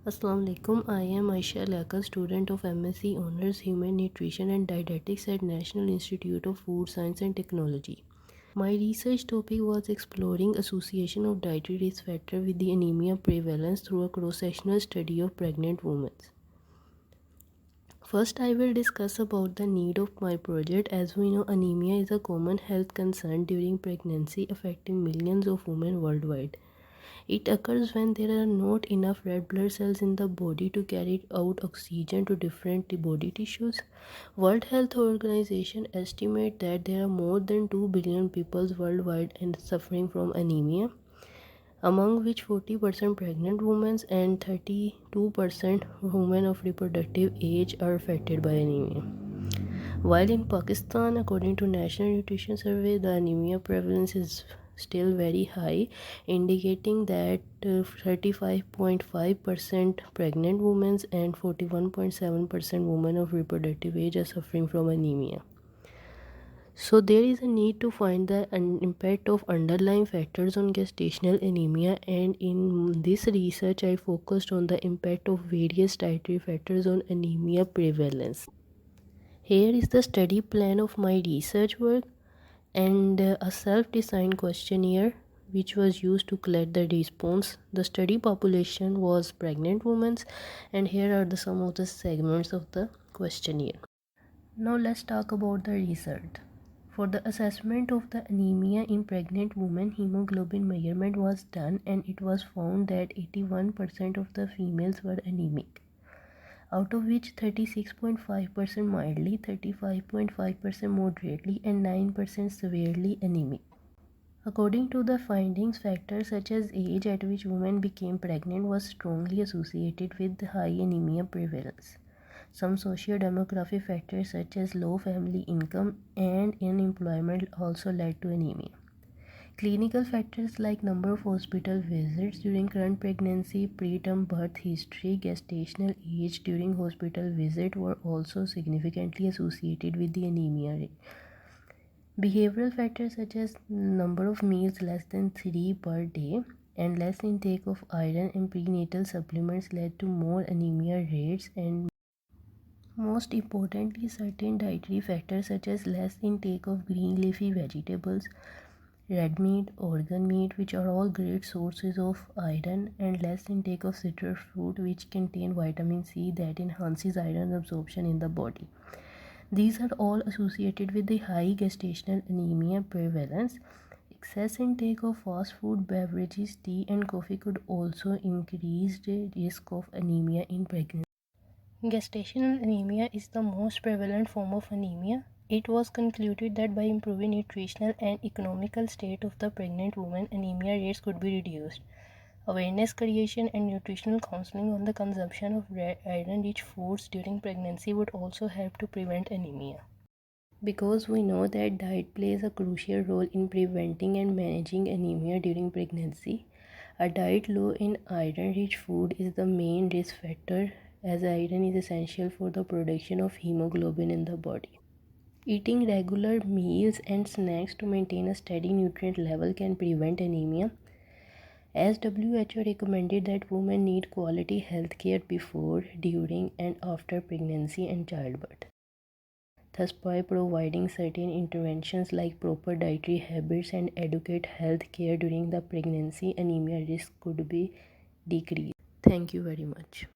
Assalamu alaikum. I am Aisha Laka, student of MSc Honors Human Nutrition and Dietetics at National Institute of Food Science and Technology. My research topic was exploring association of dietary risk factor with the anemia prevalence through a cross-sectional study of pregnant women. First, I will discuss about the need of my project. As we know, anemia is a common health concern during pregnancy affecting millions of women worldwide. It occurs when there are not enough red blood cells in the body to carry out oxygen to different body tissues. World Health Organization estimate that there are more than 2 billion people worldwide and suffering from anemia, among which 40% pregnant women and 32% women of reproductive age are affected by anemia. While in Pakistan, according to National Nutrition Survey, the anemia prevalence is still very high, indicating that 35.5% pregnant women and 41.7% women of reproductive age are suffering from anemia. So there is a need to find the impact of underlying factors on gestational anemia, and in this research I focused on the impact of various dietary factors on anemia prevalence. Here is the study plan of my research work and a self-designed questionnaire which was used to collect the response. The study population was pregnant women, and here are some of the segments of the questionnaire. Now let's talk about the result. For the assessment of the anemia in pregnant women, hemoglobin measurement was done and it was found that 81% of the females were anemic, out of which 36.5% mildly, 35.5% moderately, and 9% severely anemic. According to the findings, factors such as age at which women became pregnant was strongly associated with high anemia prevalence. Some socio-demographic factors such as low family income and unemployment also led to anemia. Clinical factors like number of hospital visits during current pregnancy, preterm birth history, gestational age during hospital visit were also significantly associated with the anemia rate. Behavioral factors such as number of meals less than 3 per day and less intake of iron and prenatal supplements led to more anemia rates, and most importantly, certain dietary factors such as less intake of green leafy vegetables, red meat, organ meat, which are all great sources of iron, and less intake of citrus fruit, which contain vitamin C that enhances iron absorption in the body. These are all associated with the high gestational anemia prevalence. Excess intake of fast food, beverages, tea, and coffee could also increase the risk of anemia in pregnancy. Gestational anemia is the most prevalent form of anemia. It was concluded that by improving nutritional and economical state of the pregnant woman, anemia rates could be reduced. Awareness creation and nutritional counseling on the consumption of iron-rich foods during pregnancy would also help to prevent anemia. Because we know that diet plays a crucial role in preventing and managing anemia during pregnancy, a diet low in iron-rich food is the main risk factor, as iron is essential for the production of hemoglobin in the body. Eating regular meals and snacks to maintain a steady nutrient level can prevent anemia, as WHO recommended that women need quality health care before, during, and after pregnancy and childbirth. Thus, by providing certain interventions like proper dietary habits and adequate health care during the pregnancy, anemia risk could be decreased. Thank you very much.